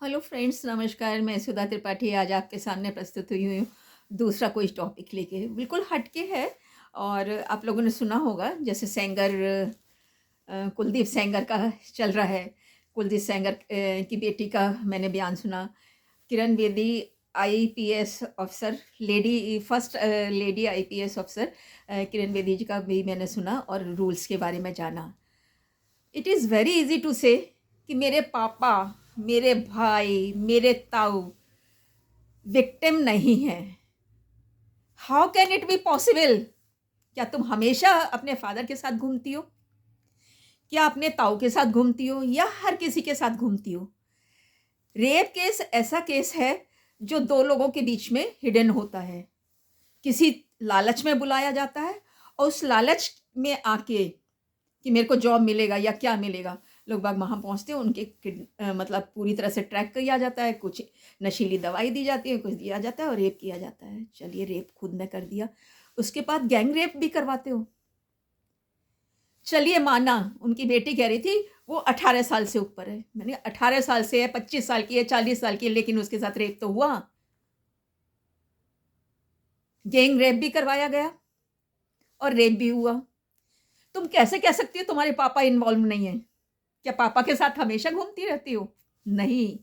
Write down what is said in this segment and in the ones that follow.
Hello friends, नमस्कार। मैं सुधा त्रिपाठी आज आपके सामने प्रस्तुत हुई हूँ दूसरा कोई टॉपिक लेके। बिल्कुल हटके है। और आप लोगों ने सुना होगा जैसे सेंगर कुलदीप सेंगर का चल रहा है। कुलदीप सेंगर की बेटी का मैंने बयान सुना। Kiran Bedi IPS officer, lady first lady IPS officer Kiran Bedi ji का भी मैंने सुना और रूल्स के बारे में जाना। It is very easy to say कि मेरे पापा, मेरे भाई, मेरे ताऊ विक्टिम नहीं हैं। How can it be possible? क्या तुम हमेशा अपने फादर के साथ घूमती हो? क्या अपने ताऊ के साथ घूमती हो या हर किसी के साथ घूमती हो? रेप केस ऐसा केस है जो दो लोगों के बीच में हिडन होता है। किसी लालच में बुलाया जाता है और उस लालच में आके कि मेरे को जॉब मिलेगा या क्या मिलेगा, लोग बाग वहाँ पहुँचते हैं। उनके मतलब पूरी तरह से ट्रैक किया जाता है। कुछ नशीली दवाई दी जाती है, कुछ दिया जाता है और रेप किया जाता है। चलिए, रेप खुद ने कर दिया, उसके बाद गैंग रेप भी करवाते हो। चलिए माना, उनकी बेटी कह रही थी वो 18 साल से ऊपर है। मैंने 18 साल से है, 25 साल की है, 40 साल की है, लेकिन उसके साथ रेप तो हुआ। गैंग रेप भी करवाया गया और रेप भी हुआ। तुम कैसे कह सकती हो तुम्हारे पापा इन्वॉल्व नहीं है? क्या पापा के साथ हमेशा घूमती रहती हो? नहीं,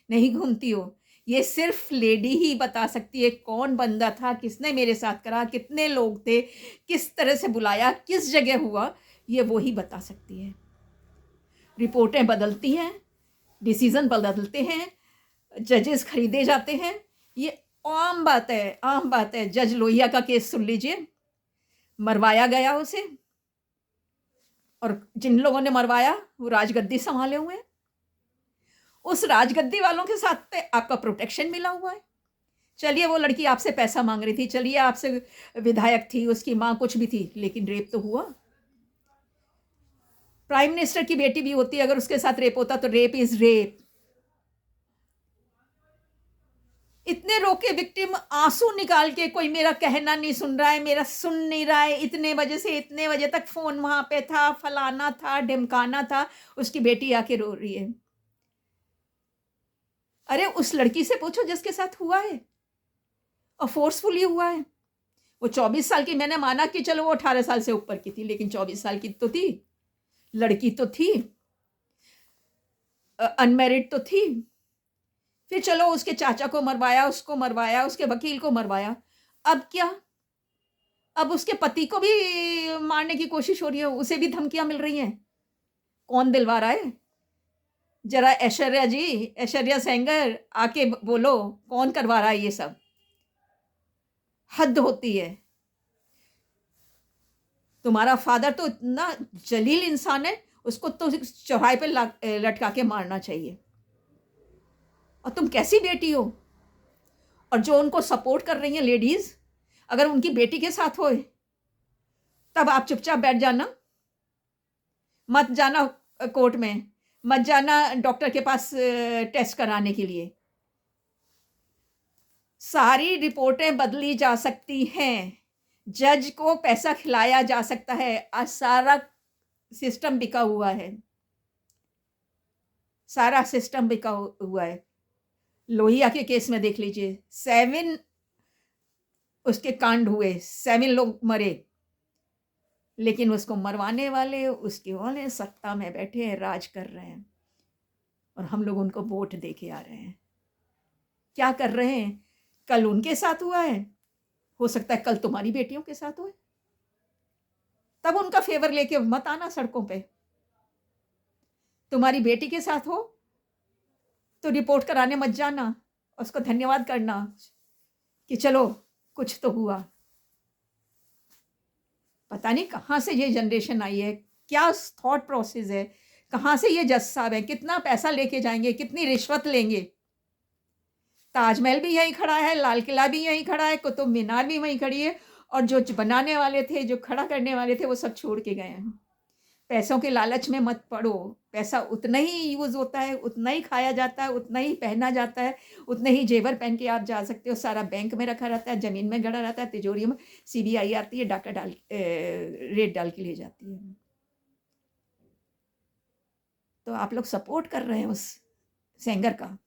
नहीं घूमती हो। ये सिर्फ लेडी ही बता सकती है कौन बंदा था, किसने मेरे साथ करा, कितने लोग थे, किस तरह से बुलाया, किस जगह हुआ, ये वो ही बता सकती है। रिपोर्टें बदलती हैं, डिसीजन बदलते हैं, जजेस खरीदे जाते हैं। ये आम बात है, आम बात है। जज लोहिया का केस सुन लीजिए। मरवाया गया उसे, और जिन लोगों ने मरवाया वो राजगद्दी संभाले हुए हैं। उस राजगद्दी वालों के साथ पे आपका प्रोटेक्शन मिला हुआ है। चलिए, वो लड़की आपसे पैसा मांग रही थी, चलिए आपसे विधायक थी, उसकी माँ कुछ भी थी, लेकिन रेप तो हुआ। प्राइम मिनिस्टर की बेटी भी होती, अगर उसके साथ रेप होता तो रेप इज रेप। इतने रोके विक्टिम आंसू निकाल के, कोई मेरा कहना नहीं सुन रहा है, मेरा सुन नहीं रहा है, इतने बजे से इतने बजे तक फोन वहां पे था, फलाना था, ढिमकाना था। उसकी बेटी आके रो रही है। अरे उस लड़की से पूछो जिसके साथ हुआ है और फोर्सफुली हुआ है। वो 24 साल की, मैंने माना कि चलो वो 18 साल से ऊपर की थी, लेकिन 24 साल की तो थी, लड़की तो थी, अनमैरिड तो थी। फिर चलो उसके चाचा को मरवाया, उसको मरवाया, उसके वकील को मरवाया। अब क्या? अब उसके पति को भी मारने की कोशिश हो रही है, उसे भी धमकियां मिल रही हैं। कौन दिलवा रहा है? जरा ऐश्वर्या जी, ऐश्वर्या सेंगर आके बोलो, कौन करवा रहा है ये सब? हद होती है। तुम्हारा फादर तो इतना जलील इंसान है, उसको तो चौराहे पे लटका के मारना चाहिए। और तुम कैसी बेटी हो? और जो उनको सपोर्ट कर रही हैं लेडीज, अगर उनकी बेटी के साथ होए तब आप चुपचाप बैठ जाना। मत जाना कोर्ट में, मत जाना डॉक्टर के पास टेस्ट कराने के लिए। सारी रिपोर्टें बदली जा सकती हैं, जज को पैसा खिलाया जा सकता है। सारा सिस्टम बिका हुआ है, सारा सिस्टम बिका हुआ है। लोहिया के केस में देख लीजिए, 7 उसके कांड हुए, 7 लोग मरे, लेकिन उसको मरवाने वाले उसके वाले सत्ता में बैठे हैं, राज कर रहे हैं, और हम लोग उनको वोट दे के आ रहे हैं। क्या कर रहे हैं? कल उनके साथ हुआ है, हो सकता है कल तुम्हारी बेटियों के साथ हुए। तब उनका फेवर लेके मत आना सड़कों पे। तुम्हारी बेटी के साथ हो तो रिपोर्ट कराने मत जाना, उसको धन्यवाद करना कि चलो कुछ तो हुआ। पता नहीं कहाँ से ये जनरेशन आई है, क्या थॉट प्रोसेस है, कहाँ से ये जज साहब है, कितना पैसा लेके जाएंगे, कितनी रिश्वत लेंगे। ताजमहल भी यहीं खड़ा है, लाल किला भी यहीं खड़ा है, कुतुब मीनार भी वहीं खड़ी है, और जो बनाने वाले थे, जो खड़ा करने वाले थे, वो सब छोड़ के गए हैं। पैसों के लालच में मत पड़ो। पैसा उतना ही यूज़ होता है, उतना ही खाया जाता है, उतना ही पहना जाता है, उतने ही जेवर पहन के आप जा सकते हो। सारा बैंक में रखा रहता है, ज़मीन में गड़ा रहता है, तिजोरी में। सीबीआई आती है, डाका डाल रेड डाल के ले जाती है। तो आप लोग सपोर्ट कर रहे हैं उस सेंगर का।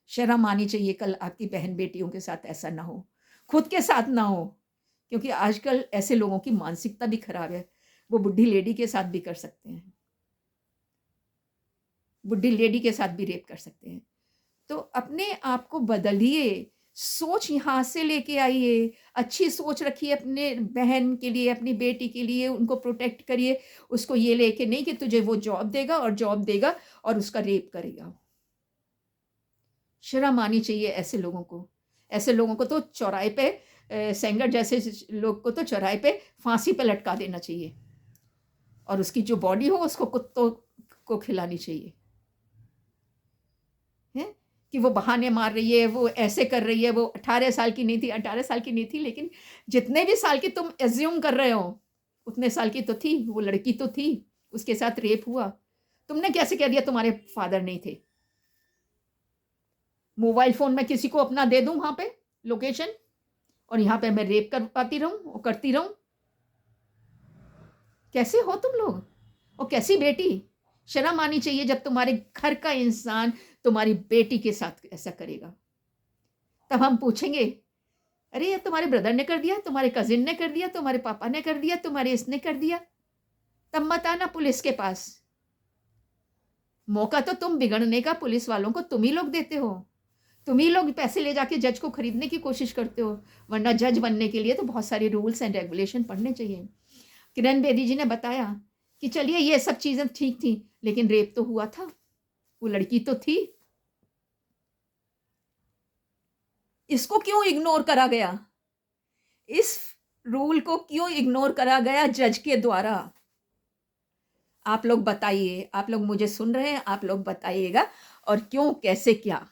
शर्म आनी चाहिए, कल आपकी बहन बेटियों के साथ ऐसा ना हो, खुद के साथ ना हो, क्योंकि आजकल ऐसे लोगों की मानसिकता भी खराब है। वो बुढ़ी लेडी के साथ भी कर सकते हैं, बुढ़ी लेडी के साथ भी रेप कर सकते हैं। तो अपने आप को बदलिए, सोच यहाँ से लेके आइए, अच्छी सोच रखिए अपने बहन के लिए, अपनी बेटी के लिए, उनको प्रोटेक्ट करिए। उसको ये लेके नहीं कि तुझे वो जॉब देगा और जॉब देगा और उसका रेप करेगा। शर्म आनी चाहिए ऐसे लोगों को। ऐसे लोगों को तो चौराहे पे सेंगर जैसे लोग को तो चौराहे पे फांसी पे लटका देना चाहिए और उसकी जो बॉडी हो उसको कुत्तों को खिलानी चाहिए। हैं? कि वो बहाने मार रही है, वो ऐसे कर रही है, वो 18 साल की नहीं थी, 18 साल की नहीं थी, लेकिन जितने भी साल की तुम एज्यूम कर रहे हो, उतने साल की तो थी, वो लड़की तो थी, उसके साथ रेप हुआ। तुमने कैसे कह दिया तुम्हारे फादर नहीं थे? मोबाइल फ़ोन में किसी को अपना दे दूँ वहाँ पे लोकेशन और यहाँ पे मैं रेप करवाती रहूँ और करती रहूँ? कैसे हो तुम लोग? और कैसी बेटी? शर्म आनी चाहिए जब तुम्हारे घर का इंसान तुम्हारी बेटी के साथ ऐसा करेगा। तब हम पूछेंगे, अरे ये तुम्हारे ब्रदर ने कर दिया, तुम्हारे कज़िन ने कर दिया, तुम्हारे पापा ने कर दिया, तुम्हारे इसने कर दिया। तब मत आना पुलिस के पास। मौका तो तुम बिगड़ने का पुलिस वालों को तुम ही लोग देते हो। तुम ही लोग पैसे ले जाके जज को खरीदने की कोशिश करते हो, वरना जज बनने के लिए तो बहुत सारे रूल्स एंड रेगुलेशन पढ़ने चाहिए। किरण बेदी जी ने बताया कि चलिए ये सब चीज़ें ठीक थी, लेकिन रेप तो हुआ था, वो लड़की तो थी। इसको क्यों इग्नोर करा गया? इस रूल को क्यों इग्नोर करा गया जज के द्वारा? आप लोग बताइए, आप लोग मुझे सुन रहे हैं, आप लोग बताइएगा और क्यों, कैसे, क्या?